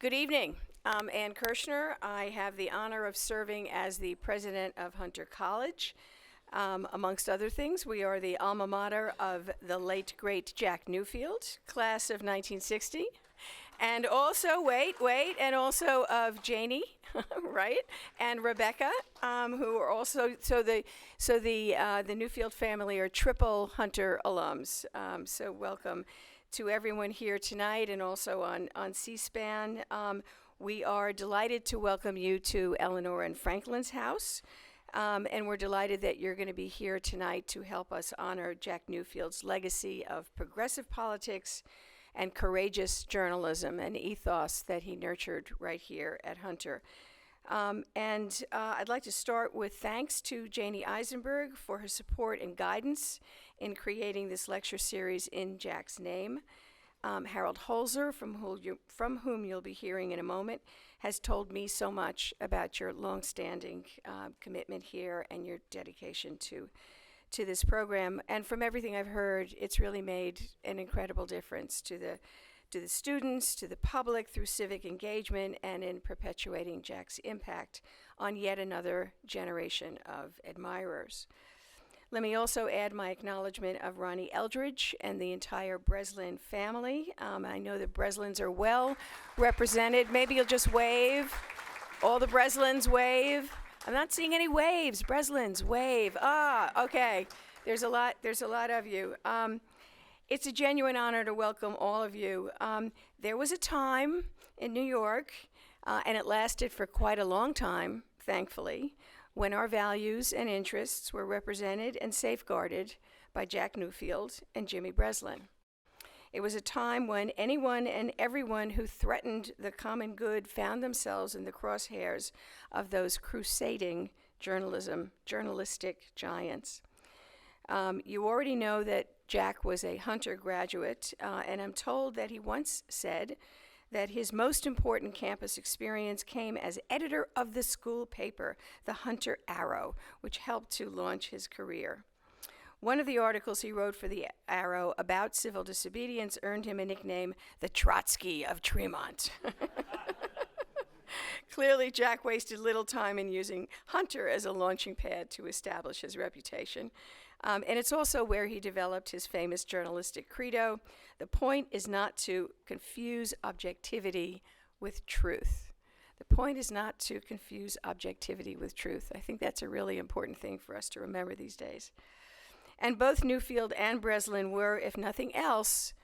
Good evening. I'm Ann Kirshner. I have the honor of serving as the president of Hunter College. Amongst other things, we are the alma mater of the late, great Jack Newfield, class of 1960. And also, and also of Janie, right, and Rebecca, who are also the Newfield family are triple Hunter alums. So welcome to everyone here tonight, and also on C-SPAN. We are delighted to welcome you to Eleanor and Franklin's house. And we're delighted that you're going to be here tonight to help us honor Jack Newfield's legacy of progressive politics and courageous journalism and ethos that he nurtured right here at Hunter. I'd like to start with thanks to Janie Eisenberg for her support and guidance in creating this lecture series in Jack's name. Harold Holzer, from whom you'll be hearing in a moment, has told me so much about your longstanding commitment here and your dedication to this program. And from everything I've heard, it's really made an incredible difference to the students, to the public through civic engagement, and in perpetuating Jack's impact on yet another generation of admirers. Let me also add my acknowledgement of Ronnie Eldridge and the entire Breslin family. I know the Breslins are well represented. Maybe you'll just wave. All the Breslins wave. I'm not seeing any waves. Breslins, wave. Okay. There's a lot of you. It's a genuine honor to welcome all of you. There was a time in New York, and it lasted for quite a long time, thankfully, when our values and interests were represented and safeguarded by Jack Newfield and Jimmy Breslin. It was a time when anyone and everyone who threatened the common good found themselves in the crosshairs of those crusading journalistic giants. You already know that Jack was a Hunter graduate, and I'm told that he once said that his most important campus experience came as editor of the school paper, the Hunter Arrow, which helped to launch his career. One of the articles he wrote for the Arrow about civil disobedience earned him a nickname, the Trotsky of Tremont. Clearly, Jack wasted little time in using Hunter as a launching pad to establish his reputation. And it's also where he developed his famous journalistic credo: the point is not to confuse objectivity with truth. The point is not to confuse objectivity with truth. I think that's a really important thing for us to remember these days. And both Newfield and Breslin were, if nothing else,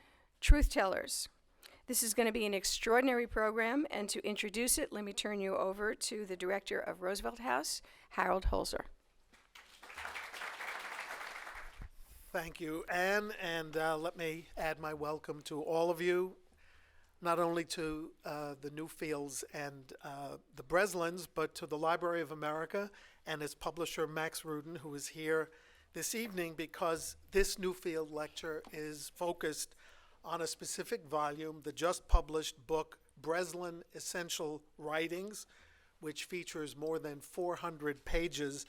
truth tellers. This is going to be an extraordinary program, and to introduce it, let me turn you over to the director of Roosevelt House, Harold Holzer. Thank you, Anne, and let me add my welcome to all of you, not only to the Newfields and the Breslins, but to the Library of America and its publisher, Max Rudin, who is here this evening because this Newfield lecture is focused on a specific volume, the just published book, Breslin Essential Writings, which features more than 400 pages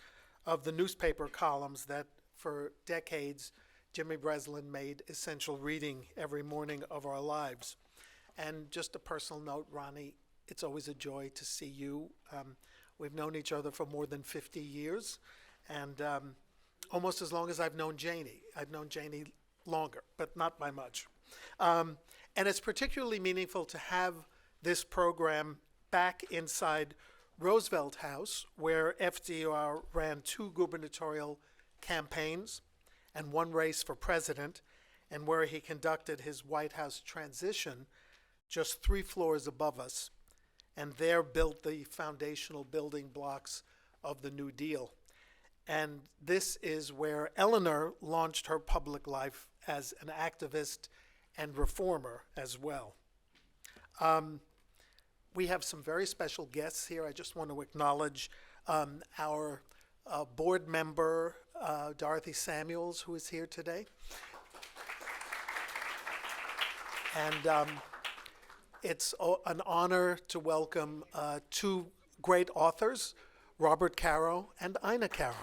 of the newspaper columns that for decades, Jimmy Breslin made essential reading every morning of our lives. And just a personal note, Ronnie, it's always a joy to see you. We've known each other for more than 50 years, and almost as long as I've known Janie. I've known Janie longer, but not by much. And it's particularly meaningful to have this program back inside Roosevelt House, where FDR ran 2 gubernatorial campaigns and 1 race for president, and where he conducted his White House transition just 3 floors above us, and there built the foundational building blocks of the New Deal. And this is where Eleanor launched her public life as an activist and reformer as well. We have some very special guests here. I just want to acknowledge our board member, Dorothy Samuels, who is here today. And it's an honor to welcome 2 great authors, Robert Caro and Ina Caro.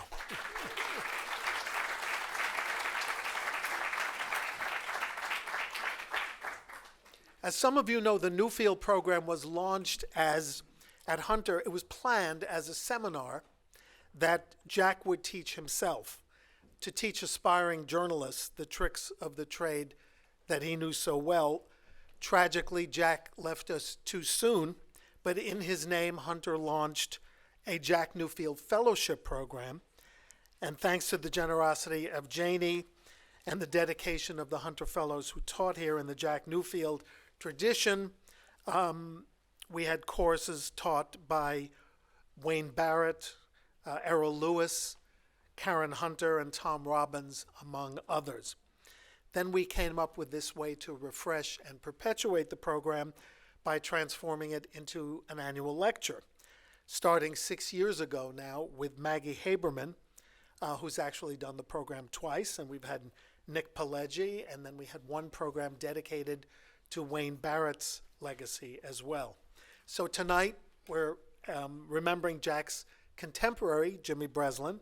As some of you know, the Newfield program was launched at Hunter. It was planned as a seminar that Jack would teach himself, to teach aspiring journalists the tricks of the trade that he knew so well. Tragically, Jack left us too soon, but in his name, Hunter launched a Jack Newfield Fellowship program. And thanks to the generosity of Janie and the dedication of the Hunter Fellows who taught here in the Jack Newfield tradition, we had courses taught by Wayne Barrett, Errol Lewis, Karen Hunter, and Tom Robbins, among others. Then we came up with this way to refresh and perpetuate the program by transforming it into an annual lecture, starting 6 years ago now with Maggie Haberman, who's actually done the program twice, and we've had Nick Pileggi, and then we had one program dedicated to Wayne Barrett's legacy as well. So tonight we're remembering Jack's contemporary, Jimmy Breslin,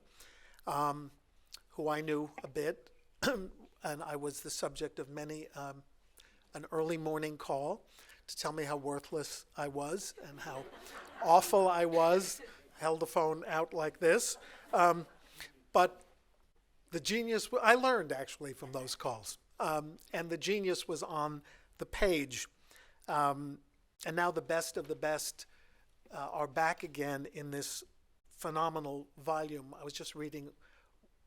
who I knew a bit, and I was the subject of many an early morning call to tell me how worthless I was and how awful I was. Held the phone out like this. But the genius, I learned actually from those calls. And the genius was on the page. And now the best of the best are back again in this phenomenal volume. I was just reading,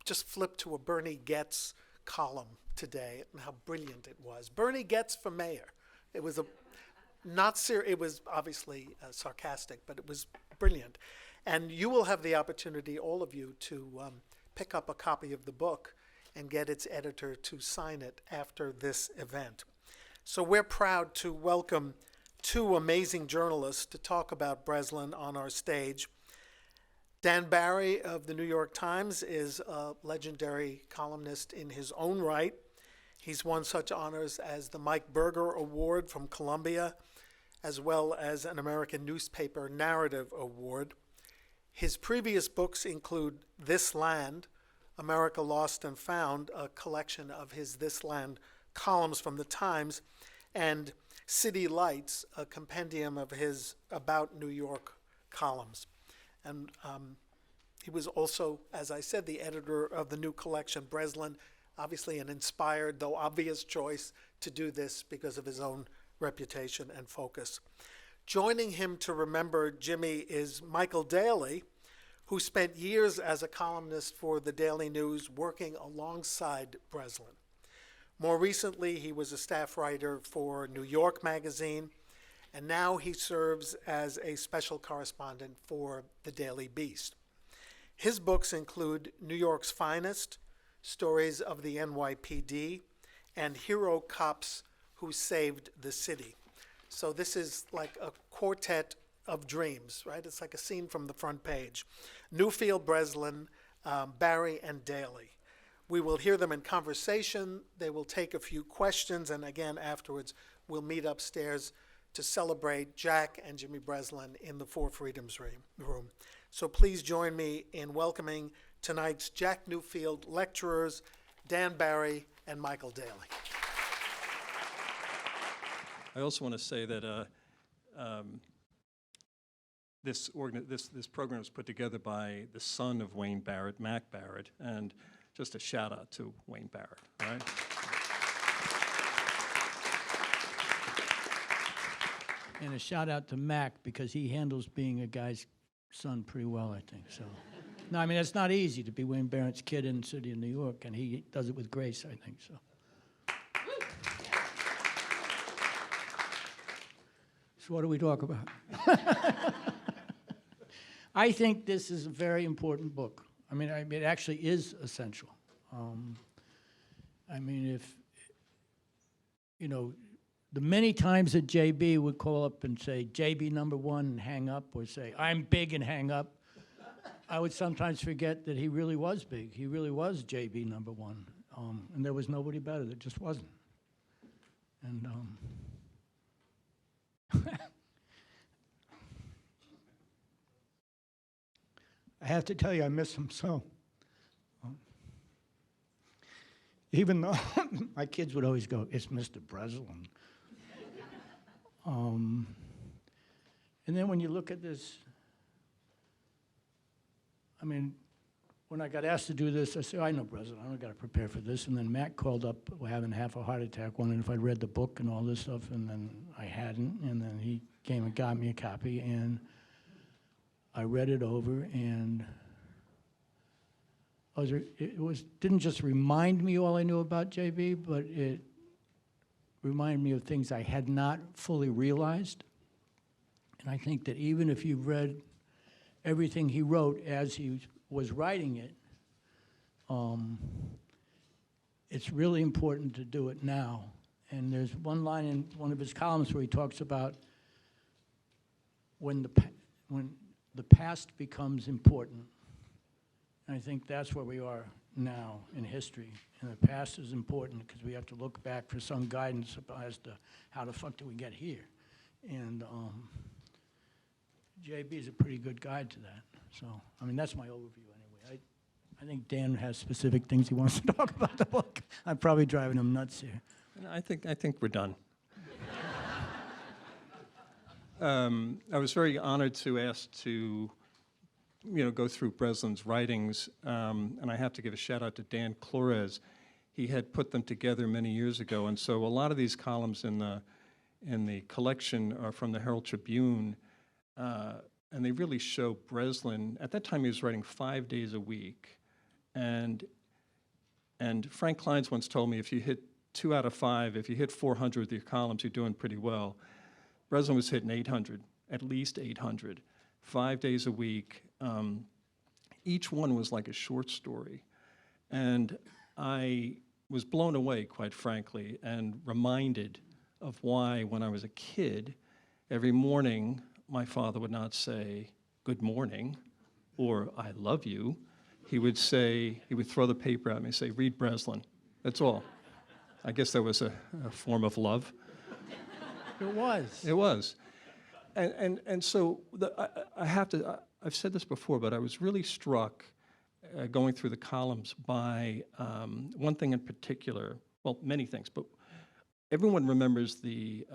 just flipped to a Bernie Goetz column today and how brilliant it was. Bernie Goetz for mayor. It was it was obviously sarcastic, but it was brilliant. And you will have the opportunity, all of you, to pick up a copy of the book and get its editor to sign it after this event. So we're proud to welcome two amazing journalists to talk about Breslin on our stage. Dan Barry of the New York Times is a legendary columnist in his own right. He's won such honors as the Mike Berger Award from Columbia, as well as an American Newspaper Narrative Award. His previous books include This Land, America Lost and Found, a collection of his This Land columns from the Times, and City Lights, a compendium of his About New York columns. And he was also, as I said, the editor of the new collection, Breslin, obviously an inspired, though obvious choice to do this because of his own reputation and focus. Joining him to remember Jimmy is Michael Daly, who spent years as a columnist for the Daily News working alongside Breslin. More recently, he was a staff writer for New York Magazine, and now he serves as a special correspondent for the Daily Beast. His books include New York's Finest, Stories of the NYPD, and Hero Cops Who Saved the City. So this is like a quartet of dreams, right? It's like a scene from the front page. Newfield, Breslin, Barry, and Daly. We will hear them in conversation. They will take a few questions, and again, afterwards, we'll meet upstairs to celebrate Jack and Jimmy Breslin in the Four Freedoms room. So please join me in welcoming tonight's Jack Newfield lecturers, Dan Barry and Michael Daly. I also want to say that this program was put together by the son of Wayne Barrett, Mac Barrett, and just a shout out to Wayne Barrett, all right? And a shout out to Mac because he handles being a guy's son pretty well, I think. So, no, I mean it's not easy to be Wayne Barrett's kid in the city of New York, and he does it with grace, I think. So. So what do we talk about? I think this is a very important book. I mean, it actually is essential. I mean, if, you know, the many times that JB would call up and say, JB #1 and hang up, or say, I'm big and hang up, I would sometimes forget that he really was big. He really was JB #1. And there was nobody better. There just wasn't. And I have to tell you, I miss him so. Even though my kids would always go, it's Mr. Breslin. And then when you look at this, I mean, when I got asked to do this, I said, I know, President, I don't got to prepare for this. And then Matt called up having half a heart attack, wondering if I'd read the book and all this stuff, and then I hadn't. And then he came and got me a copy, and I read it over, and didn't just remind me all I knew about JB, but it reminded me of things I had not fully realized. And I think that even if you've read everything he wrote as he was writing it, it's really important to do it now. And there's one line in one of his columns where he talks about when the past becomes important. And I think that's where we are now in history. And the past is important because we have to look back for some guidance as to how the fuck did we get here. And JB is a pretty good guide to that. So, I mean, that's my overview anyway. I think Dan has specific things he wants to talk about the book. I'm probably driving him nuts here. And I think we're done. I was very honored to ask to, go through Breslin's writings, and I have to give a shout out to Dan Flores. He had put them together many years ago, and so a lot of these columns in the collection are from the Herald Tribune, and they really show Breslin. At that time, he was writing 5 days a week, and Frank Kleins once told me if you hit 2 out of 5, if you hit 400 with your columns, you're doing pretty well. Breslin was hitting 800, at least 800, 5 days a week. Each one was like a short story. And I was blown away, quite frankly, and reminded of why, when I was a kid, every morning my father would not say, "Good morning," or "I love you." He would throw the paper at me and say, "Read Breslin." That's all. I guess that was a form of love. It was. It was. And so I've said this before, but I was really struck going through the columns by one thing in particular, well, many things, but everyone remembers the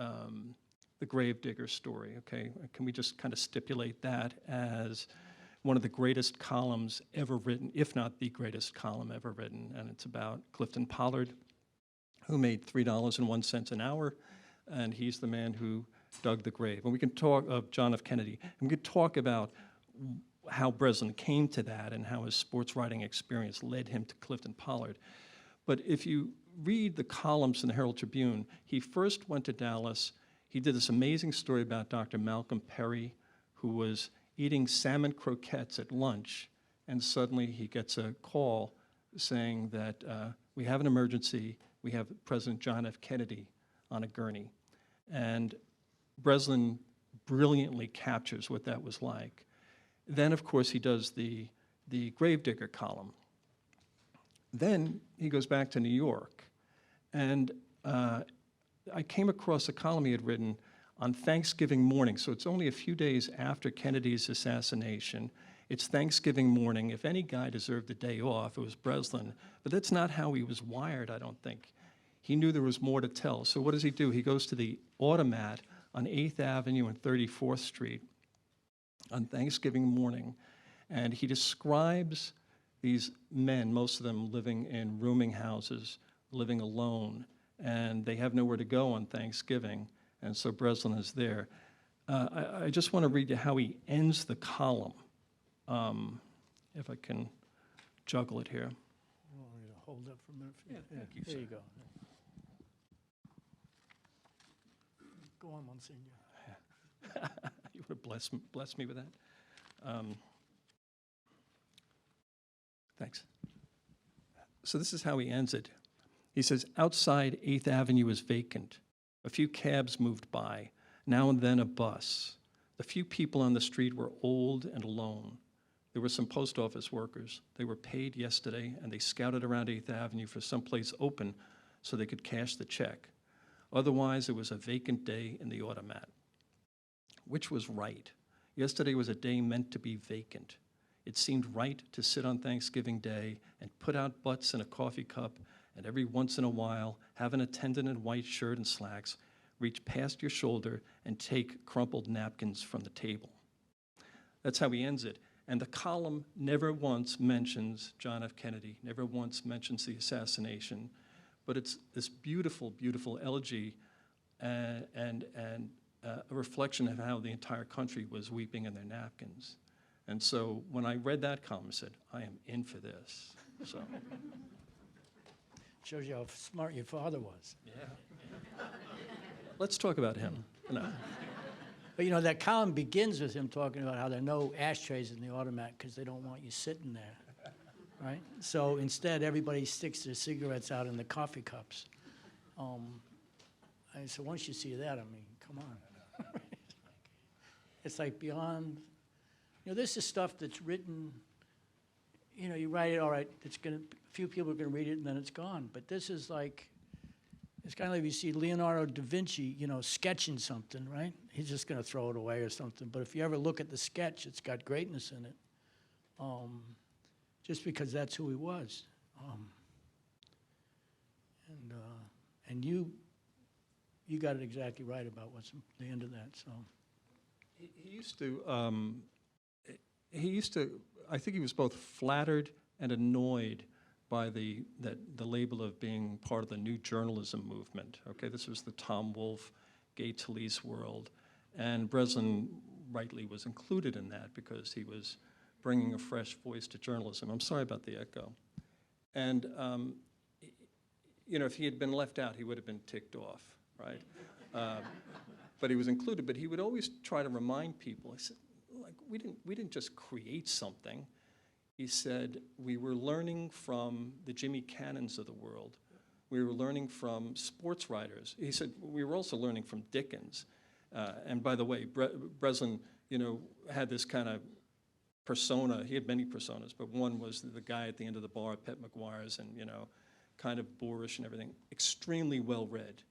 Gravedigger story, okay? Can we just kind of stipulate that as one of the greatest columns ever written, if not the greatest column ever written, and it's about Clifton Pollard, who made $3.01 an hour, and he's the man who dug the grave. And we can talk of John F. Kennedy, and we could talk about how Breslin came to that and how his sports writing experience led him to Clifton Pollard. But if you read the columns in the Herald Tribune, he first went to Dallas. He did this amazing story about Dr. Malcolm Perry, who was eating salmon croquettes at lunch, and suddenly he gets a call saying that we have an emergency. We have President John F. Kennedy on a gurney. And Breslin brilliantly captures what that was like. Then, of course, he does the Gravedigger column. Then he goes back to New York. And I came across a column he had written on Thanksgiving morning. So it's only a few days after Kennedy's assassination. It's Thanksgiving morning. If any guy deserved a day off, it was Breslin. But that's not how he was wired, I don't think. He knew there was more to tell. So what does he do? He goes to the Automat on 8th Avenue and 34th Street on Thanksgiving morning, and he describes these men, most of them living in rooming houses, living alone, and they have nowhere to go on Thanksgiving, and so Breslin is there. I just want to read you how he ends the column, if I can juggle it here. You want me to hold up for a minute? Yeah, thank you, There sir. you go. Go on, Monsignor. You would bless me with that? Thanks. So this is how he ends it. He says, outside 8th Avenue is vacant. A few cabs moved by, now and then a bus. The few people on the street were old and alone. There were some post office workers. They were paid yesterday, and they scouted around 8th Avenue for someplace open so they could cash the check. Otherwise, it was a vacant day in the Automat. Which was right. Yesterday was a day meant to be vacant. It seemed right to sit on Thanksgiving Day and put out butts in a coffee cup, and every once in a while have an attendant in white shirt and slacks reach past your shoulder and take crumpled napkins from the table. That's how he ends it. And the column never once mentions John F. Kennedy, never once mentions the assassination, but it's this beautiful, beautiful elegy and a reflection of how the entire country was weeping in their napkins. And so when I read that column, I said, I am in for this. So, Shows you how smart your father was. yeah. Let's talk about him. No. But you know, that column begins with him talking about how there are no ashtrays in the automat because they don't want you sitting there, right? So instead, everybody sticks their cigarettes out in the coffee cups. And so once you see that, I mean, come on. It's like beyond, you know, this is stuff that's written, you know, you write it, all right, it's gonna, a few people are gonna read it and then it's gone. But this is like, it's kind of like you see Leonardo da Vinci, you know, sketching something, right? He's just going to throw it away or something. But if you ever look at the sketch, it's got greatness in it, just because that's who he was. And you got it exactly right about what's the end of that. So He used to, I think he was both flattered and annoyed by the label of being part of the new journalism movement. Okay, this was the Tom Wolfe, Gay Talese world, and Breslin rightly was included in that because he was bringing a fresh voice to journalism. I'm sorry about the echo. And you know, if he had been left out, he would have been ticked off, right? But he was included. But he would always try to remind people. He said, like, we didn't just create something. He said, we were learning from the Jimmy Cannons of the world. We were learning from sports writers. He said, we were also learning from Dickens. And by the way, Breslin, you know, had this kind of persona. He had many personas, but one was the guy at the end of the bar at Pet McGuire's and, you know, kind of boorish and everything. Extremely well-read,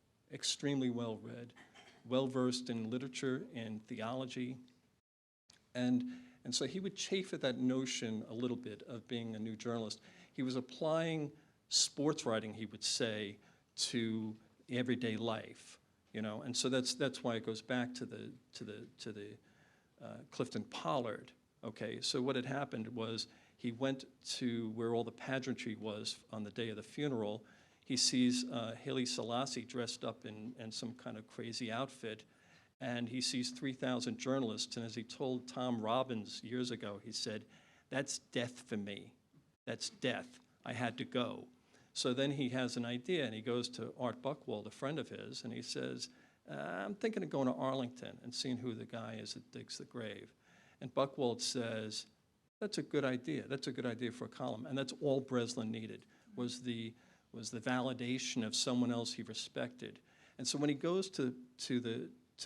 well-versed in literature and theology. And so he would chafe at that notion a little bit of being a new journalist. He was applying sports writing, he would say, to everyday life, you know. And so that's why it goes back to the Clifton Pollard. Okay, so what had happened was he went to where all the pageantry was on the day of the funeral. He sees Haile Selassie dressed up in some kind of crazy outfit. And he sees 3,000 journalists, and as he told Tom Robbins years ago, he said, that's death for me. That's death. I had to go. So then he has an idea, and he goes to Art Buchwald, a friend of his, and he says, I'm thinking of going to Arlington and seeing who the guy is that digs the grave. And Buchwald says, that's a good idea. That's a good idea for a column. And that's all Breslin needed, was the validation of someone else he respected. And so when he goes to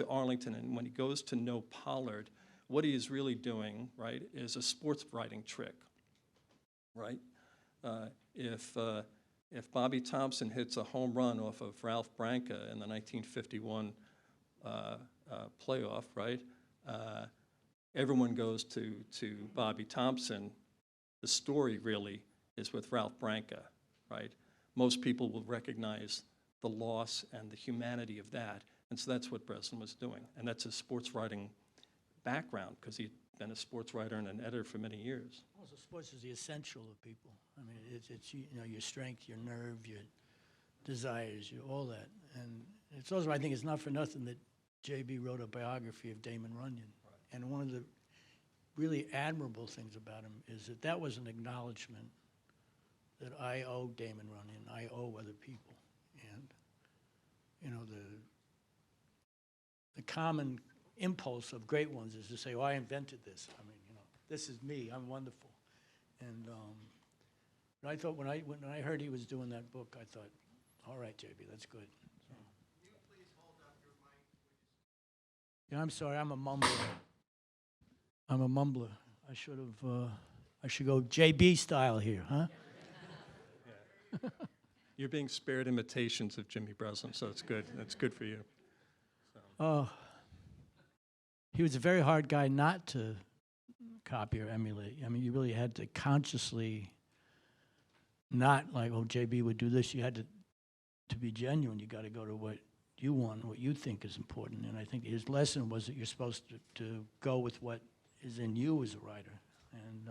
Arlington, and when he goes to know Pollard, what he is really doing, right, is a sports writing trick, right? If Bobby Thompson hits a home run off of Ralph Branca in the 1951 playoff, right, everyone goes to Bobby Thompson. The story really is with Ralph Branca, right? Most people will recognize the loss and the humanity of that. And so that's what Breslin was doing. And that's his sports writing background, because he'd been a sports writer and an editor for many years. also sports is the essential of people. I mean, it's you know, your strength, your nerve, your desires, all that. And it's also, I think it's not for nothing that J.B. wrote a biography of Damon Runyon. Right. And one of the really admirable things about him is that that was an acknowledgement that I owe Damon Runyon, I owe other people. And, you know, the common impulse of great ones is to say, oh, I invented this. I mean, you know, this is me, I'm wonderful. And I thought when I heard he was doing that book, I thought, all right, JB, that's good. So. Can you please hold up your mic? Yeah, I'm sorry, I'm a mumbler. I'm a mumbler. I should go JB style here, huh? You're being spared imitations of Jimmy Breslin, so it's good. That's good for you. He was a very hard guy not to copy or emulate. I mean, you really had to consciously not like, oh, JB would do this. You had to be genuine. You got to go to what you want, what you think is important. And I think his lesson was that you're supposed to go with what is in you as a writer. And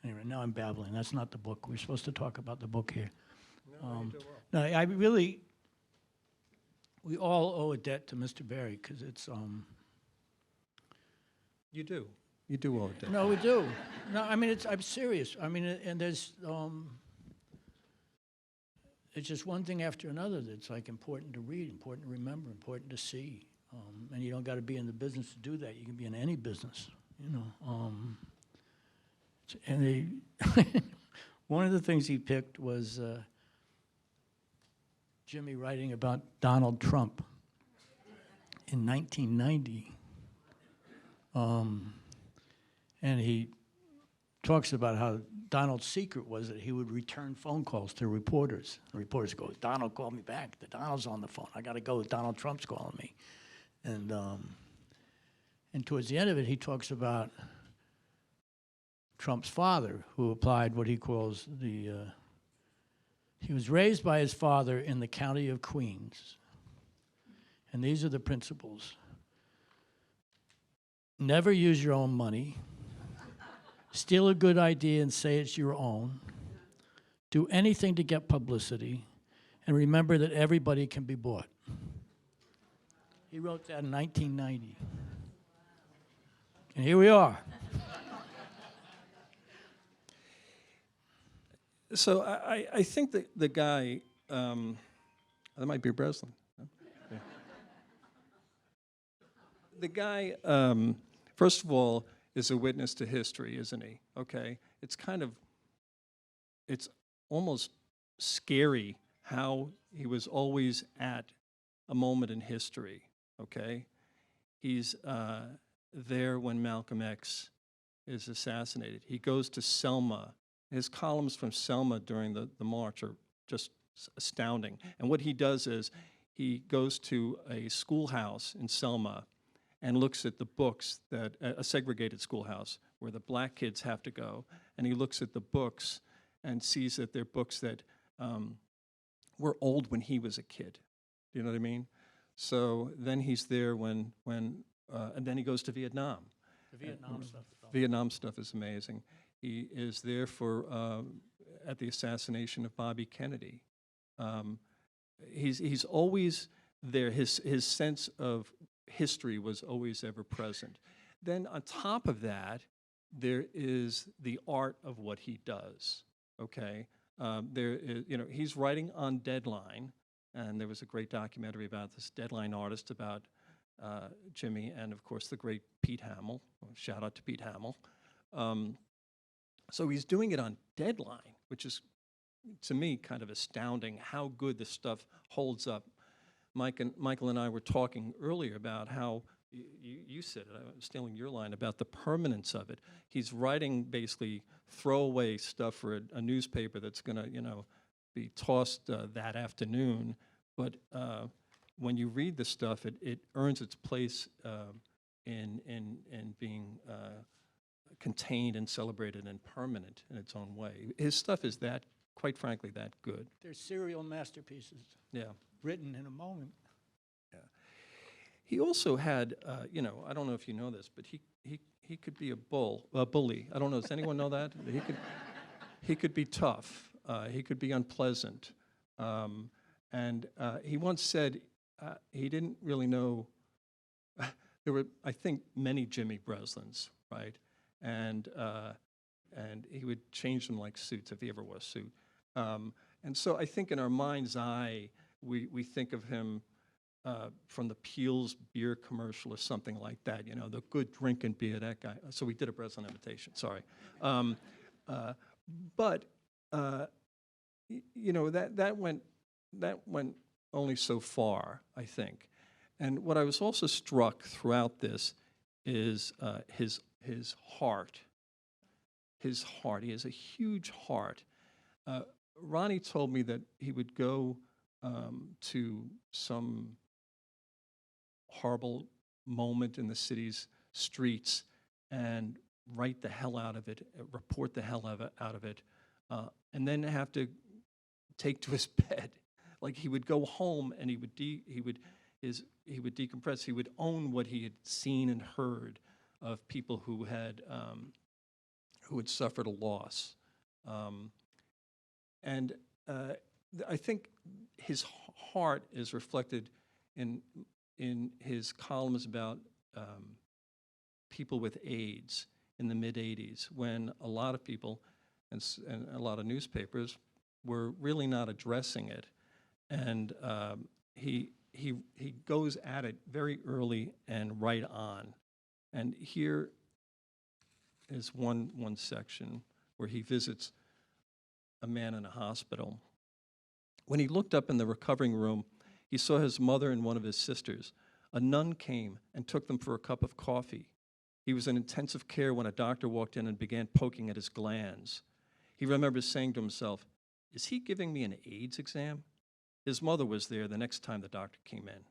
anyway, now I'm babbling. That's not the book. We're supposed to talk about the book here. No, I really, we all owe a debt to Mr. Berry because it's, You do. You do owe it. no, we do. No, I mean, I'm serious. I mean, and there's, it's just one thing after another that's like important to read, important to remember, important to see. And you don't got to be in the business to do that. You can be in any business, you know. And one of the things he picked was Jimmy writing about Donald Trump in 1990. And he talks about how Donald's secret was that he would return phone calls to reporters. The reporters go, Donald called me back. The Donald's on the phone. I got to go. Donald Trump's calling me. And towards the end of it, he talks about Trump's father, who applied what he calls the, he was raised by his father in the county of Queens. And these are the principles. Never use your own money. Steal a good idea and say it's your own. Do anything to get publicity. And remember that everybody can be bought. He wrote that in 1990. And here we are. So I think that the guy, that might be Breslin. Yeah. The guy, first of all, is a witness to history, isn't he? Okay, it's almost scary how he was always at a moment in history, okay? He's there when Malcolm X is assassinated. He goes to Selma. His columns from Selma during the march are just astounding. And what he does is he goes to a schoolhouse in Selma and looks at the books that, a segregated schoolhouse where the black kids have to go, and he looks at the books and sees that they're books that were old when he was a kid. Do you know what I mean? So then he's there and then he goes to Vietnam. The Vietnam stuff. Vietnam stuff is amazing. He is there for at the assassination of Bobby Kennedy. He's always there. His sense of history was always ever present. Then on top of that, there is the art of what he does. Okay, there is, you know, he's writing on deadline, and there was a great documentary about this deadline artist about Jimmy, and of course the great Pete Hamill. Shout out to Pete Hamill. So he's doing it on deadline, which is, to me, kind of astounding how good this stuff holds up. Michael and I were talking earlier about how, you said it, I'm stealing your line, about the permanence of it. He's writing basically throwaway stuff for a newspaper that's going to, you know, be tossed that afternoon. But when you read the stuff, it earns its place in being contained and celebrated and permanent in its own way. His stuff is that, quite frankly, that good. They're serial masterpieces. Yeah. Written in a moment. Yeah. He also had, you know, I don't know if you know this, but he could be a bully. I don't know. Does anyone know that? He could be tough. He could be unpleasant. And he once said he didn't really know. There were, I think, many Jimmy Breslins, right? And he would change them like suits if he ever wore a suit. And so I think in our mind's eye, we think of him from the Peel's beer commercial or something like that, you know, the good drinking beer, that guy. So we did a Breslin imitation, sorry. But, you know, that went only so far, I think. And what I was also struck throughout this is his heart. His heart. He has a huge heart. Ronnie told me that he would go to some horrible moment in the city's streets and write the hell out of it, report the hell out of it, and then have to take to his bed like he would go home and he would decompress. He would own what he had seen and heard of people who had suffered a loss, I think his heart is reflected in his columns about people with AIDS in the mid-'80s, when a lot of people and a lot of newspapers were really not addressing it. And he goes at it very early and right on. And here is one section where he visits a man in a hospital. When he looked up in the recovering room, he saw his mother and one of his sisters. A nun came and took them for a cup of coffee. He was in intensive care when a doctor walked in and began poking at his glands. He remembers saying to himself, "Is he giving me an AIDS exam?" His mother was there the next time the doctor came in.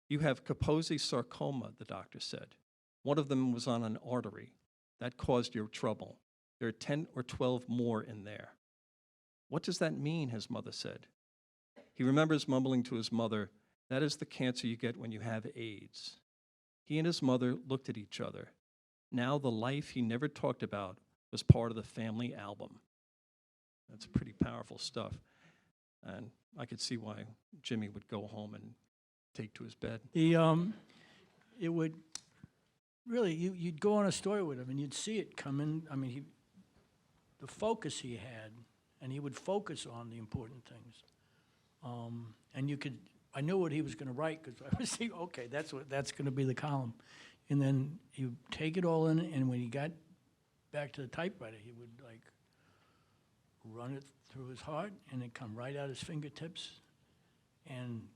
"You have Kaposi sarcoma," the doctor said. "One of them was on an artery. That caused your trouble. There are 10 or 12 more in there." "What does that mean?" his mother said. He remembers mumbling to his mother, "That is the cancer you get when you have AIDS." He and his mother looked at each other. Now the life he never talked about was part of the family album. That's pretty powerful stuff. And I could see why Jimmy would go home and take to his bed. It would really, you'd go on a story with him and you'd see it come in. I mean, the focus he had, and he would focus on the important things. And I knew what he was going to write, because I was thinking, okay, that's going to be the column. And then he would take it all in, and when he got back to the typewriter, he would like run it through his heart, and it'd come right out his fingertips, and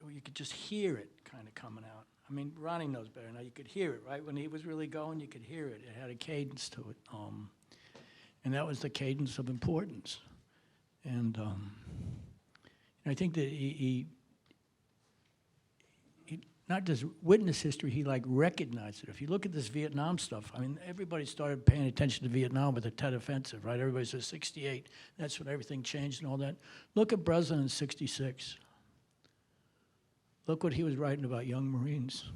you could just hear it kind of coming out. I mean, Ronnie knows better now. You could hear it, right? When he was really going, you could hear it. It had a cadence to it. And that was the cadence of importance. And I think that he not just witnessed history, he like recognized it. If you look at this Vietnam stuff, I mean, everybody started paying attention to Vietnam with the Tet Offensive, right? Everybody says 68, that's when everything changed and all that. Look at Breslin in 66. Look what he was writing about young Marines.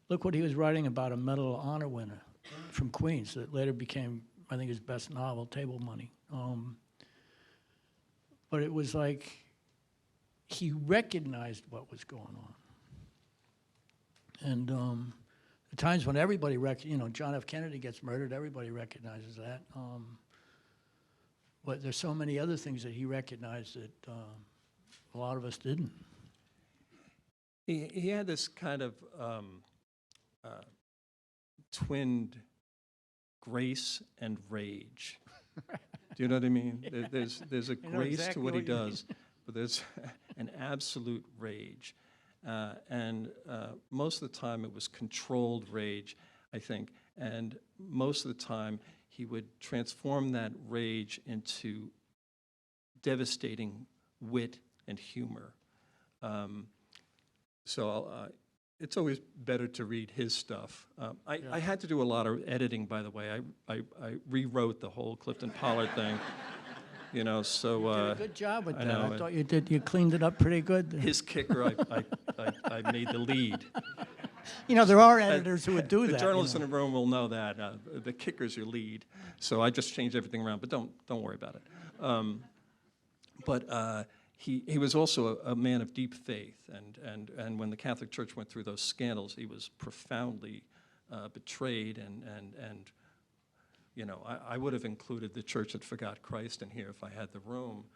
Look what he was writing about a Medal of Honor winner from Queens that later became, I think, his best novel, Table Money. But it was like he recognized what was going on. And the times when everybody, John F. Kennedy gets murdered, everybody recognizes that. But there's so many other things that he recognized that a lot of us didn't. He had this kind of twinned grace and rage. Do you know what I mean? There's a grace exactly to what he what you mean. does, but there's an absolute rage. And most of the time it was controlled rage, I think. And most of the time he would transform that rage into devastating wit and humor. So it's always better to read his stuff. I had to do a lot of editing, by the way. I rewrote the whole Clifton Pollard thing, so. You did a good job with that. know, I thought you did. You cleaned it up pretty good. His kicker, I made the lead. There are editors who would do The that. journalists in the room will know that. The kicker's your lead. So I just changed everything around, but don't worry about it. But he was also a man of deep faith, and when the Catholic Church went through those scandals, he was profoundly betrayed, and I would have included the church that forgot Christ in here if I had the room.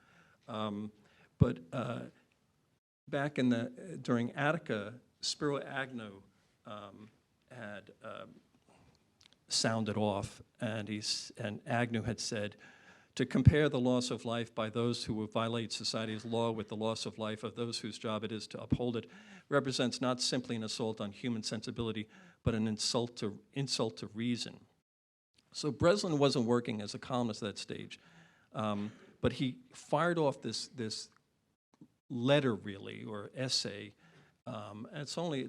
But back during Attica, Spiro Agnew had sounded off, and Agnew had said, "To compare the loss of life by those who violate society's law with the loss of life of those whose job it is to uphold it represents not simply an assault on human sensibility, but an insult to reason." So Breslin wasn't working as a columnist at that stage, but he fired off this letter, really, or essay. And it's only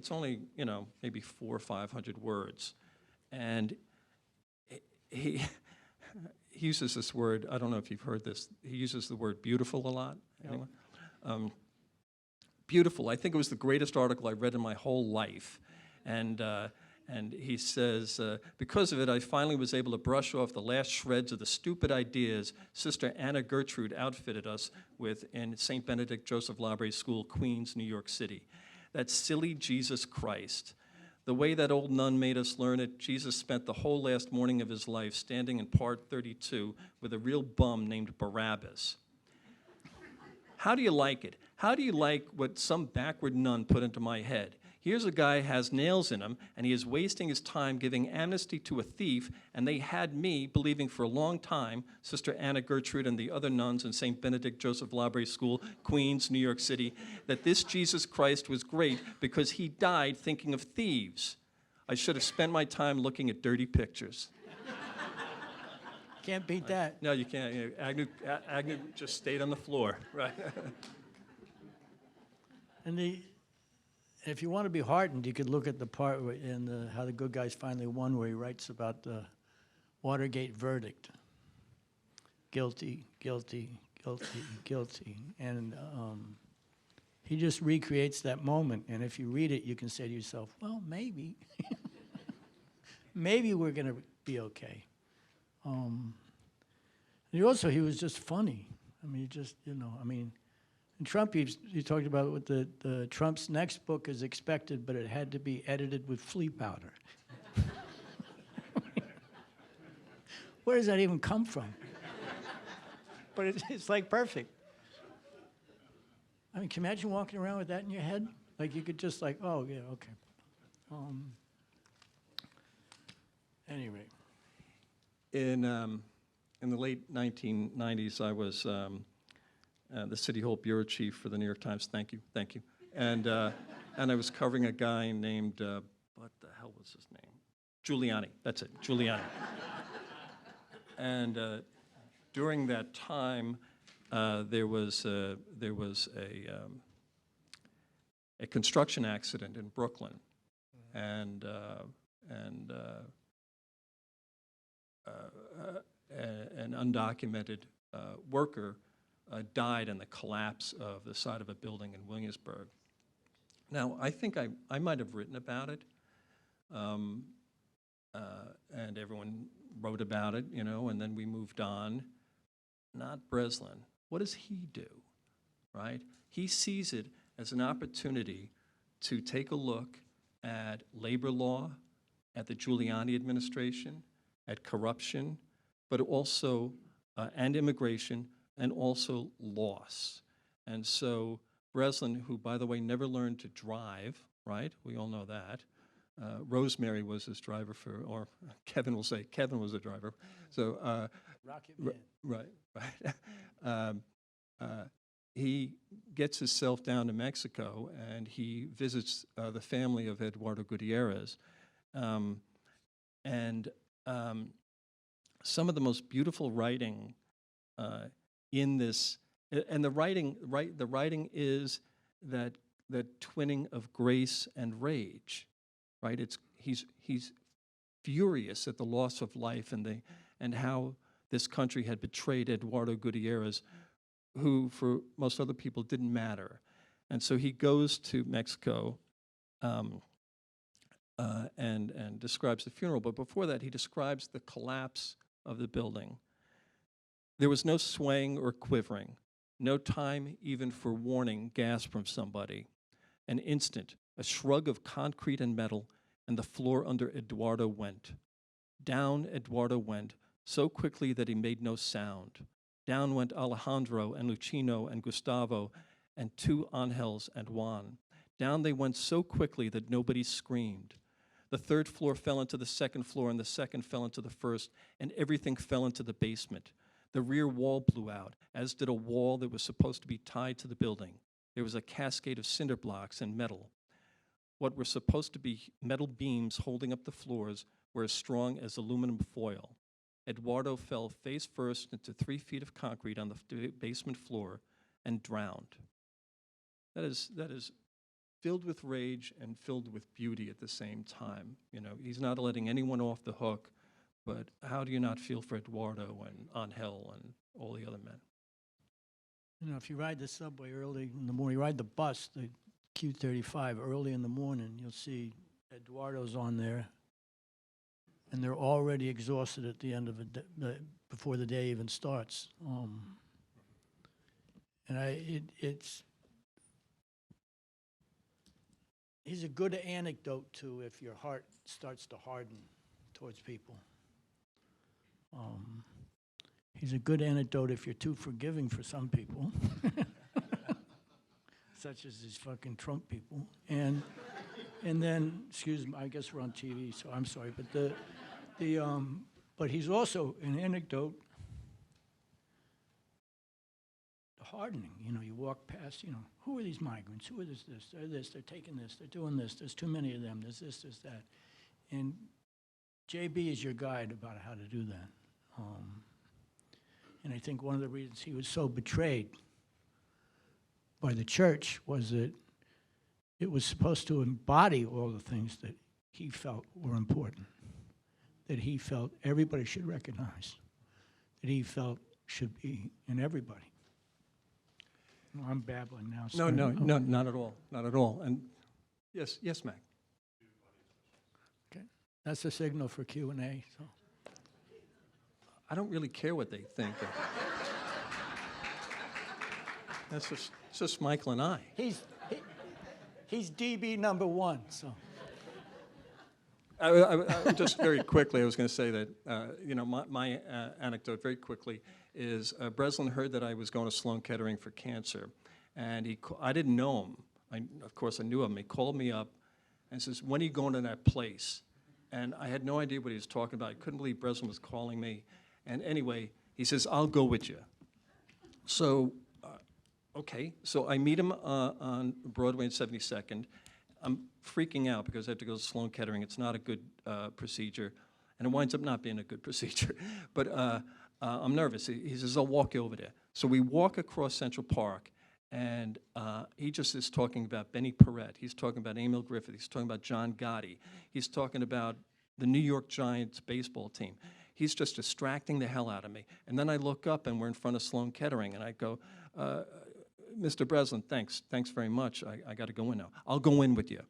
maybe 400 or 500 words, and he uses this word, I don't know if you've heard this, he uses the word beautiful a lot. Anyone? Beautiful, I think it was the greatest article I read in my whole life. And he says, because of it, I finally was able to brush off the last shreds of the stupid ideas Sister Anna Gertrude outfitted us with in St. Benedict Joseph Labre School, Queens, New York City. That silly Jesus Christ. The way that old nun made us learn it, Jesus spent the whole last morning of his life standing in part 32 with a real bum named Barabbas. How do you like it? How do you like what some backward nun put into my head? Here's a guy has nails in him, and he is wasting his time giving amnesty to a thief, and they had me believing for a long time, Sister Anna Gertrude and the other nuns in St. Benedict Joseph Labre School, Queens, New York City, that this Jesus Christ was great because he died thinking of thieves. I should have spent my time looking at dirty pictures. Can't beat that. No, you can't. You know, Agnew just stayed on the floor, right? And if you want to be heartened, you could look at the part in How the Good Guys Finally Won, where he writes about the Watergate verdict. Guilty, guilty, guilty, guilty. And he just recreates that moment. And if you read it, you can say to yourself, well, maybe. Maybe we're going to be okay. He was just funny. I mean, and Trump, he talked about what the Trump's next book is expected, but it had to be edited with flea powder. Where does that even come from? But it's like perfect. I mean, can you imagine walking around with that in your head? Like you could just like, oh yeah, okay. Anyway. In the late 1990s, I was the City Hall bureau chief for the New York Times. Thank you. And I was covering a guy named, what the hell was his name? Giuliani. That's it, Giuliani. And during that time, there was a construction accident in Brooklyn, and an undocumented worker died in the collapse of the side of a building in Williamsburg. Now, I think I might have written about it, and everyone wrote about it, you know, and then we moved on. Not Breslin. What does he do, right? He sees it as an opportunity to take a look at labor law, at the Giuliani administration, at corruption, but also, and immigration, and also loss. And so Breslin, who, by the way, never learned to drive, right? We all know that. Rosemary was his driver or Kevin will say, Kevin was the driver. So, Rocket Man. Right. He gets himself down to Mexico, and he visits the family of Eduardo Gutierrez. Some of the most beautiful writing in this, and the writing is that twinning of grace and rage, right? He's furious at the loss of life and how this country had betrayed Eduardo Gutierrez, who for most other people didn't matter. And so he goes to Mexico and describes the funeral. But before that, he describes the collapse of the building. There was no swaying or quivering, no time even for warning gasp from somebody. An instant, a shrug of concrete and metal, and the floor under Eduardo went. Down Eduardo went, so quickly that he made no sound. Down went Alejandro and Lucino and Gustavo and two Angels and Juan. Down they went so quickly that nobody screamed. The third floor fell into the second floor, and the second fell into the first, and everything fell into the basement. The rear wall blew out, as did a wall that was supposed to be tied to the building. There was a cascade of cinder blocks and metal. What were supposed to be metal beams holding up the floors were as strong as aluminum foil. Eduardo fell face first into 3 feet of concrete on the basement floor and drowned. That is filled with rage and filled with beauty at the same time. You know, he's not letting anyone off the hook, but how do you not feel for Eduardo and Angel and all the other men? You know, if you ride the subway early in the morning, you ride the bus, the Q35 early in the morning, you'll see Eduardo's on there, and they're already exhausted at the end of before the day even starts. He's a good anecdote to if your heart starts to harden towards people. He's a good antidote if you're too forgiving for some people, such as these fucking Trump people. And then, excuse me, I guess we're on TV, so I'm sorry, but but he's also an anecdote hardening. You know, you walk past, you know, who are these migrants? Who are this? They're taking this, they're doing this, there's too many of them, there's this, there's that. And JB is your guide about how to do that. And I think one of the reasons he was so betrayed by the church was that it was supposed to embody all the things that he felt were important, that he felt everybody should recognize, that he felt should be in everybody. No, I'm babbling now. No, sorry. no, not at all, not at all. And yes, Mac. Okay. That's the signal for Q&A. So. I don't really care what they think. That's just Michael and I. He's DB number 1. So. I just very quickly, I was going to say that, you know, my anecdote very quickly is Breslin heard that I was going to Sloan Kettering for cancer, and I didn't know him. Of course, I knew him. He called me up and says, "When are you going to that place?" And I had no idea what he was talking about. I couldn't believe Breslin was calling me. And anyway, he says, "I'll go with you." So, okay. So I meet him on Broadway and 72nd. I'm freaking out because I have to go to Sloan Kettering. It's not a good procedure, and it winds up not being a good procedure. But I'm nervous. He says, "I'll walk you over there." So we walk across Central Park, and he just is talking about Benny Perrette. He's talking about Emil Griffith. He's talking about John Gotti. He's talking about the New York Giants baseball team. He's just distracting the hell out of me. And then I look up, and we're in front of Sloan Kettering, and I go, "Mr. Breslin, thanks very much. I got to go in now." "I'll go in with you."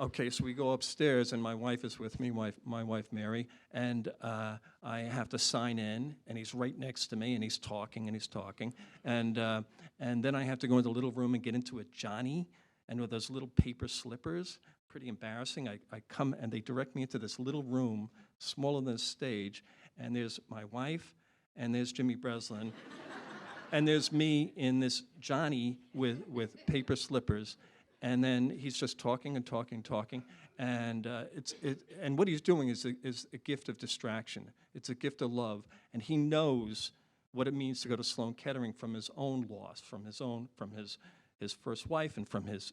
Okay, so we go upstairs, and my wife is with me, my wife Mary, and I have to sign in, and he's right next to me, and he's talking, and then I have to go into the little room and get into a Johnny, and with those little paper slippers, pretty embarrassing. I come, and they direct me into this little room, smaller than a stage, and there's my wife, and there's Jimmy Breslin, and there's me in this Johnny with paper slippers. And then he's just talking and talking, and and what he's doing is a gift of distraction. It's a gift of love, and he knows what it means to go to Sloan Kettering from his own loss, from his first wife, and from his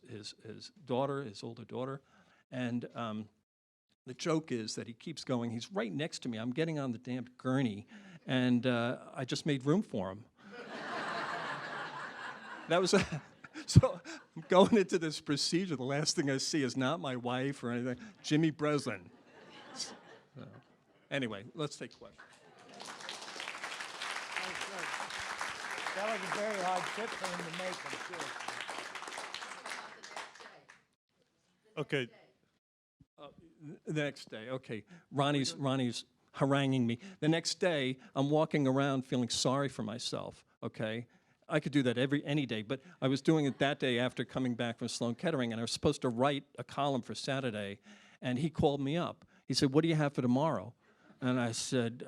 daughter, his older daughter, and the joke is that he keeps going. He's right next to me. I'm getting on the damn gurney, and I just made room for him. That was. So I'm going into this procedure. The last thing I see is not my wife or anything, Jimmy Breslin. So, anyway, let's take questions. That was a very hard trip for him to make, I'm sure. Okay. The next day, okay. Ronnie's haranguing me. The next day, I'm walking around feeling sorry for myself, okay? I could do that any day, but I was doing it that day after coming back from Sloan Kettering, and I was supposed to write a column for Saturday, and he called me up. He said, "What do you have for tomorrow?" And I said,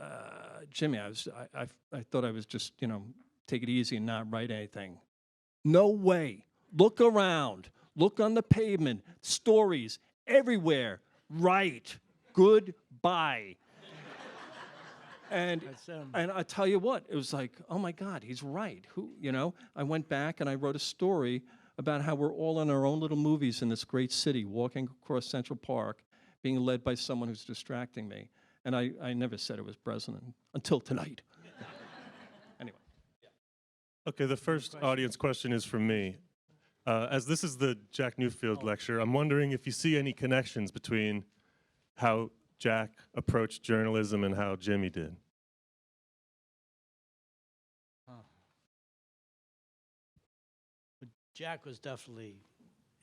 "Jimmy, I thought I was just, you know, take it easy and not write anything." "No way. Look around. Look on the pavement. Stories everywhere. Write. Goodbye." And I tell you what, it was like, oh my God, he's right. I went back and I wrote a story about how we're all in our own little movies in this great city, walking across Central Park, being led by someone who's distracting me. And I never said it was Breslin until tonight. Anyway. Yeah. Okay, the first audience question is from me. As this is the Jack Newfield lecture, I'm wondering if you see any connections between how Jack approached journalism and how Jimmy did. But Jack was definitely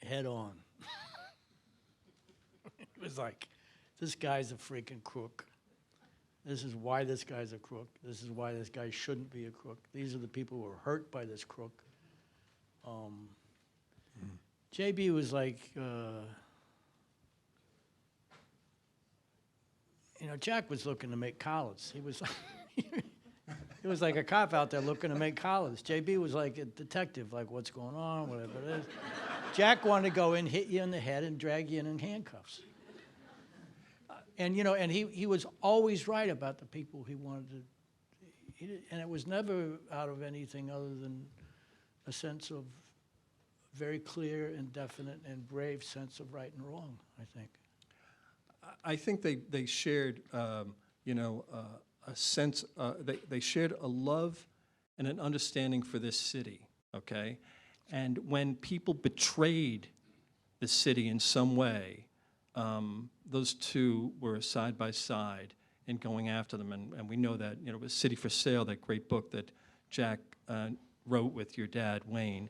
head on. It was like, this guy's a freaking crook. This is why this guy's a crook. This is why this guy shouldn't be a crook. These are the people who are hurt by this crook. JB was like, Jack was looking to make collars. He was he was like a cop out there looking to make collars. JB was like a detective, like what's going on, whatever it is. Jack wanted to go in, hit you in the head, and drag you in handcuffs. And he was always right about the people he wanted to. And it was never out of anything other than a sense of very clear and definite and brave sense of right and wrong, I think. I think they shared, a sense, they shared a love and an understanding for this city, okay? And when people betrayed the city in some way, those two were side by side in going after them. And we know that, it was City for Sale, that great book that Jack wrote with your dad, Wayne,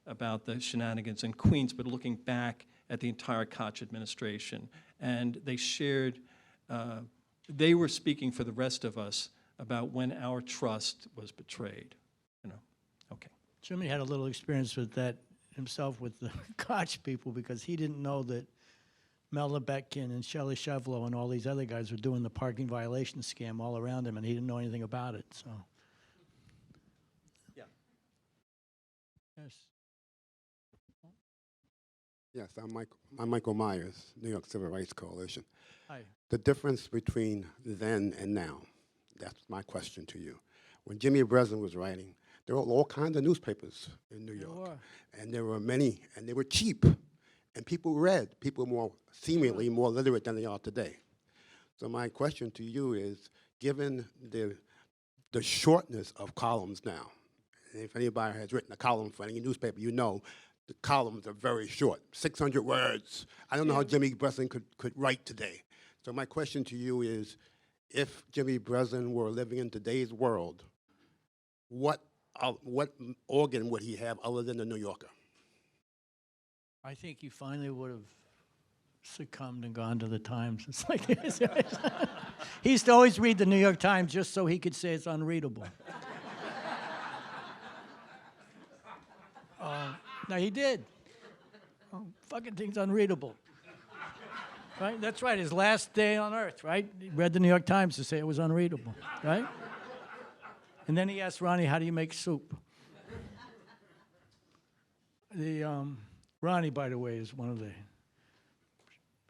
about the shenanigans in Queens, but looking back at the entire Koch administration. And they shared, they were speaking for the rest of us about when our trust was betrayed, Okay. Jimmy had a little experience with that himself with the Koch people because he didn't know that Mel Lebetkin and Shelley Chevlo and all these other guys were doing the parking violation scam all around him, and he didn't know anything about it, so. Yeah. Yes. Yes, I'm Michael Myers, New York Civil Rights Coalition. Hi. The difference between then and now, that's my question to you. When Jimmy Breslin was writing, there were all kinds of newspapers in New York. were. And there were many, and they were cheap. And people read. People were seemingly more literate than they are today. So my question to you is, given the shortness of columns now, and if anybody has written a column for any newspaper, you know the columns are very short, 600 words. I don't know how Jimmy Breslin could write today. So my question to you is, if Jimmy Breslin were living in today's world, what organ would he have other than the New Yorker? I think he finally would have succumbed and gone to the Times. It's like he used to always read the New York Times just so he could say it's unreadable. No, he did. Fucking thing's unreadable. Right? That's right. His last day on Earth, right? He read the New York Times to say it was unreadable, right? And then he asked Ronnie, "How do you make soup?" Ronnie, by the way, is one of the.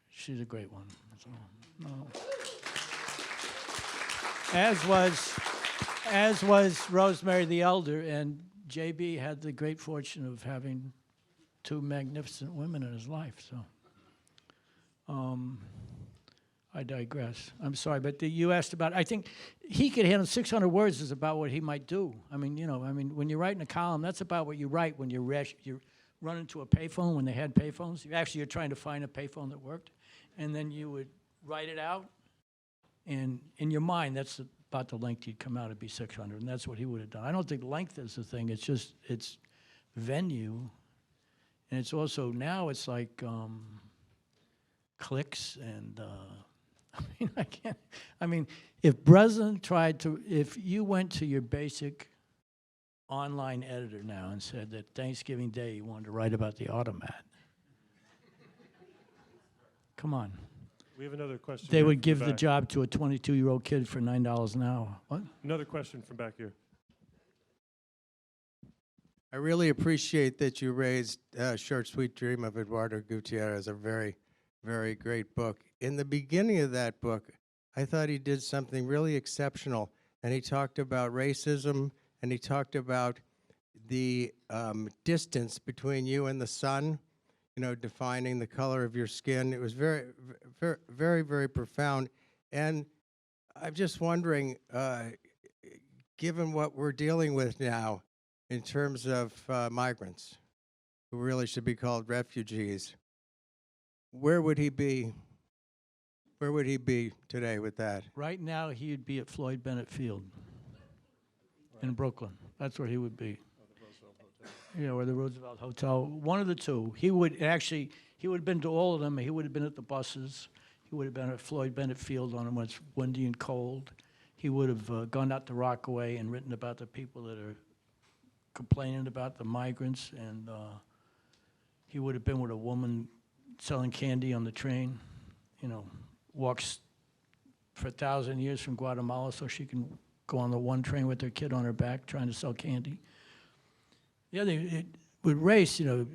She's a great one. So, no. As was Rosemary the Elder, and JB had the great fortune of having two magnificent women in his life. So, I digress. I'm sorry, but you asked about. I think he could handle 600 words is about what he might do. I mean, when you're writing a column, that's about what you write when you're run into a payphone when they had payphones. You're trying to find a payphone that worked, and then you would write it out, and in your mind, that's about the length you'd come out. It'd be 600, and that's what he would have done. I don't think length is the thing. It's just it's venue, and it's also now it's like clicks and. If Breslin if you went to your basic online editor now and said that Thanksgiving Day you wanted to write about the automat, come on. We have another question. They here would from give the back. job to a 22-year-old kid for $9 an hour. What? Another question from back here. I really appreciate that you raised Short Sweet Dream of Eduardo Gutierrez, a very, very great book. In the beginning of that book, I thought he did something really exceptional, and he talked about racism, and he talked about the distance between you and the sun, defining the color of your skin. It was very, very, very, very profound. And I'm just wondering, given what we're dealing with now in terms of migrants, who really should be called refugees, where would he be Where would he be today with that? Right now, he'd be at Floyd Bennett Field in Brooklyn. That's where he would be. Yeah, or the Roosevelt Hotel. One of the two. He would have been to all of them. He would have been at the buses. He would have been at Floyd Bennett Field on when it's windy and cold. He would have gone out to Rockaway and written about the people that are complaining about the migrants. And he would have been with a woman selling candy on the train. You know, walks for 1,000 years from Guatemala so she can go on the one train with her kid on her back trying to sell candy. The other, with race, you know,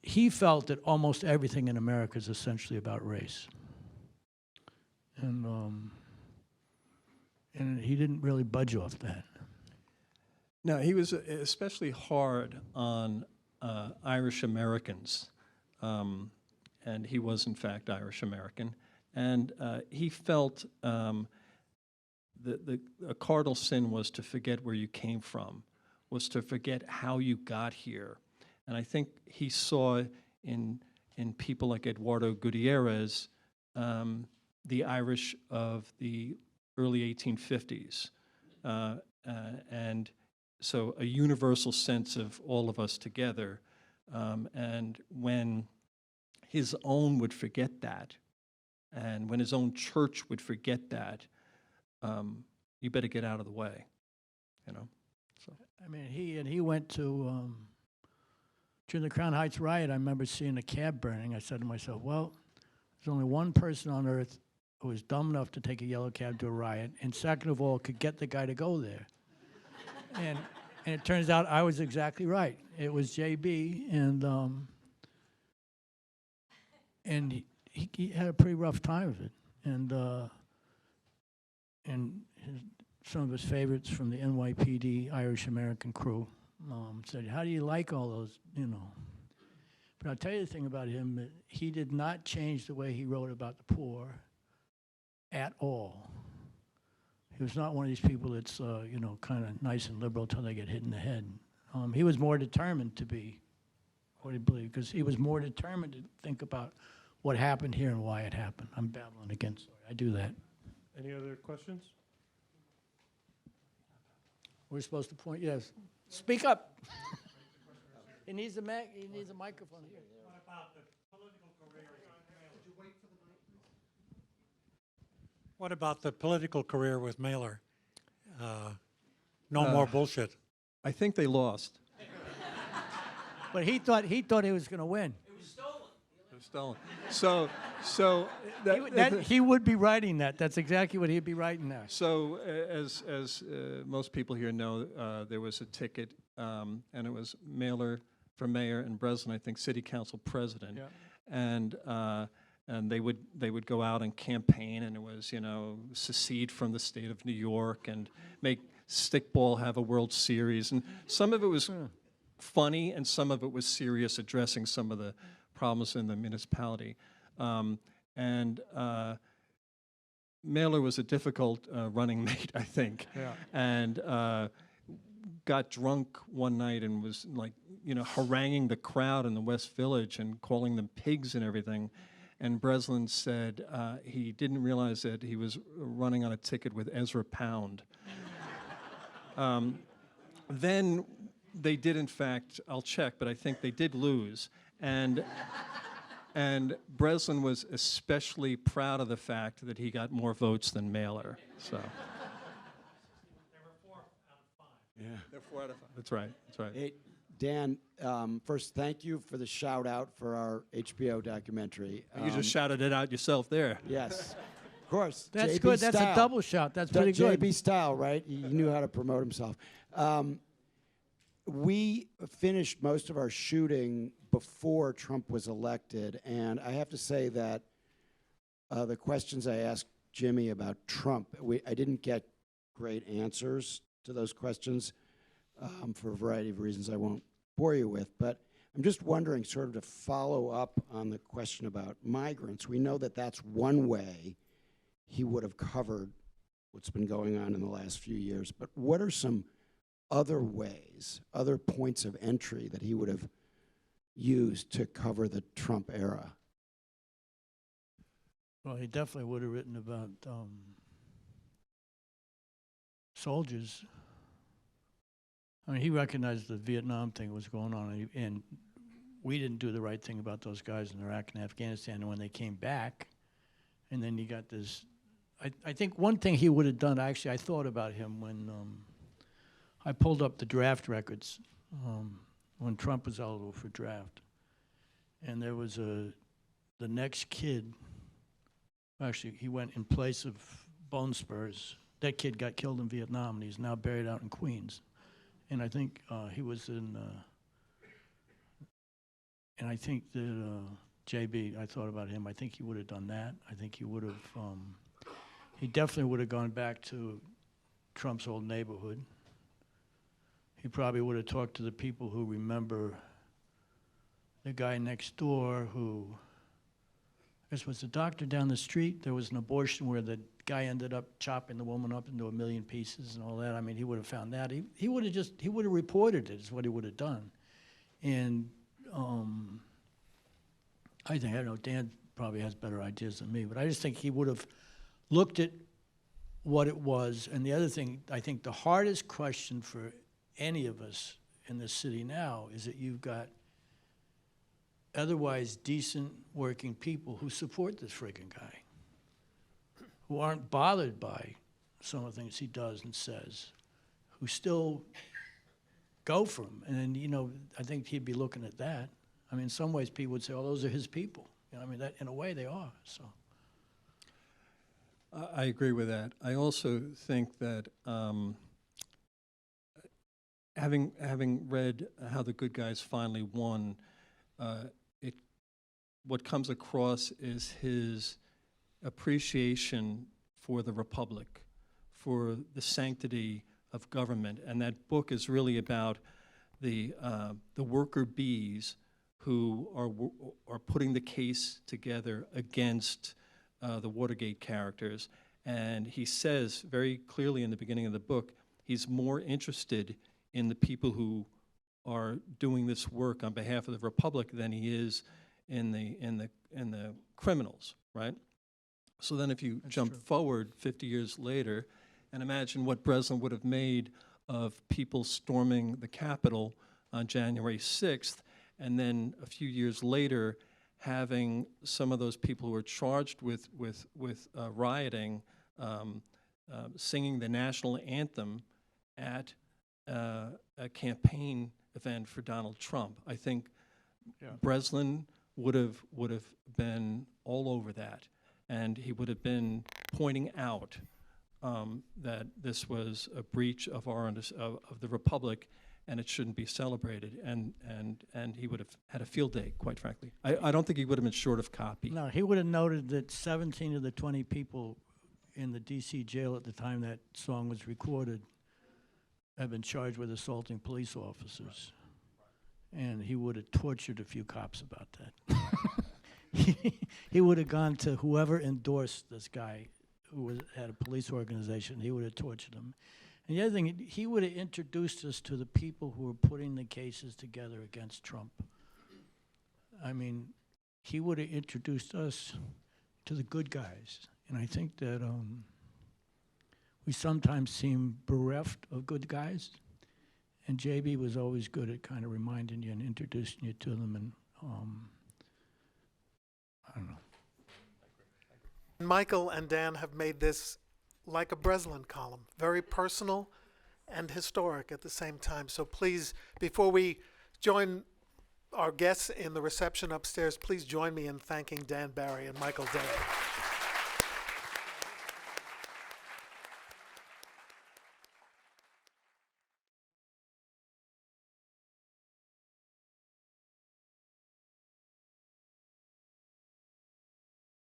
he felt that almost everything in America is essentially about race. And he didn't really budge off that. No, he was especially hard on Irish Americans, and he was in fact Irish American. And he felt a cardinal sin was to forget where you came from, was to forget how you got here. And I think he saw in people like Eduardo Gutierrez the Irish of the early 1850s. And so a universal sense of all of us together. And when his own would forget that, and when his own church would forget that, you better get out of the way, you know? So. I mean, he went to, during the Crown Heights riot, I remember seeing a cab burning. I said to myself, well, there's only one person on earth who was dumb enough to take a yellow cab to a riot, and second of all, could get the guy to go there. And it turns out I was exactly right. It was JB, and he had a pretty rough time of it. And some of his favorites from the NYPD Irish American crew said, how do you like all those, you know? But I'll tell you the thing about him, that he did not change the way he wrote about the poor at all. He was not one of these people that's, you know, kind of nice and liberal until they get hit in the head. He was more determined to be what he believed, because he was more determined to think about what happened here and why it happened. I'm babbling again, sorry, I do that. Any other questions? We're supposed to point, yes. Speak up. He needs a microphone here. What about the political career with Mailer? No more bullshit. I think they lost. But he thought he was going to win. It was stolen. So He would be writing that. That's exactly what he'd be writing now. So as most people here know, there was a ticket, and it was Mailer for mayor and Breslin, I think, city council president. Yeah. And they would go out and campaign, and it was, you know, secede from the state of New York and make stickball have a World Series. And some of it was funny, and some of it was serious, addressing some of the problems in the municipality. Mailer was a difficult running mate, I think. Yeah. And got drunk one night and was, like, you know, haranguing the crowd in the West Village and calling them pigs and everything. And Breslin said he didn't realize that he was running on a ticket with Ezra Pound. Then they did, in fact, I'll check, but I think they did lose. And Breslin was especially proud of the fact that he got more votes than Mailer. So. They were 4 out of 5. Yeah. They're 4 out of 5. That's right. That's right. Hey, Dan, first, thank you for the shout out for our HBO documentary. You just shouted it out yourself there. Yes, of course. That's JB good. That's style. a double shot. That's pretty good. JB style, right? He knew how to promote himself. We finished most of our shooting before Trump was elected, and I have to say that the questions I asked Jimmy about Trump, I didn't get great answers to those questions for a variety of reasons I won't bore you with, but I'm just wondering, sort of to follow up on the question about migrants. We know that that's one way he would have covered what's been going on in the last few years, but what are some other ways, other points of entry that he would have used to cover the Trump era? Well, he definitely would have written about soldiers. I mean, he recognized the Vietnam thing was going on, and we didn't do the right thing about those guys in Iraq and Afghanistan. And when they came back, and then you got this. I think one thing he would have done, actually, I thought about him when I pulled up the draft records when Trump was eligible for draft. And there was the next kid, actually, he went in place of Bone Spurs. That kid got killed in Vietnam, and he's now buried out in Queens. And I think he was in, and I think that JB, I thought about him, I think he would have done that. I think he would have, he definitely would have gone back to Trump's old neighborhood. He probably would have talked to the people who remember the guy next door who, I guess was the doctor down the street. There was an abortion where the guy ended up chopping the woman up into 1,000,000 pieces and all that. I mean, he would have found that. He would have reported it is what he would have done. And I don't know, Dan probably has better ideas than me, but I just think he would have looked at what it was. And the other thing, I think the hardest question for any of us in this city now is that you've got otherwise decent working people who support this friggin' guy, who aren't bothered by some of the things he does and says, who still go for him. And, you know, I think he'd be looking at that. I mean, in some ways people would say, oh, those are his people. You know, I mean, that in a way they are, so. I agree with that. I also think that having read How the Good Guys Finally Won, what comes across is his appreciation for the republic, for the sanctity of government, and that book is really about the worker bees who are putting the case together against the Watergate characters. And he says very clearly in the beginning of the book, he's more interested in the people who are doing this work on behalf of the Republic than he is in the criminals, right? So then if you jump forward 50 years later and imagine what Breslin would have made of people storming the Capitol on January 6th, and then a few years later having some of those people who were charged with rioting singing the national anthem at a campaign event for Donald Trump. I think Breslin would have been all over that, and he would have been pointing out that this was a breach of of the Republic, and it shouldn't be celebrated. And he would have had a field day, quite frankly. I don't think he would have been short of copy. No, he would have noted that 17 of the 20 people in the D.C. jail at the time that song was recorded have been charged with assaulting police officers. And he would have tortured a few cops about that. He would have gone to whoever endorsed this guy who had a police organization. He would have tortured him. And the other thing, he would have introduced us to the people who were putting the cases together against Trump. I mean, he would have introduced us to the good guys. And I think that we sometimes seem bereft of good guys. And JB was always good at kind of reminding you and introducing you to them. And I don't know. Michael and Dan have made this like a Breslin column, very personal and historic at the same time. So please, before we join our guests in the reception upstairs, please join me in thanking Dan Barry and Michael Day.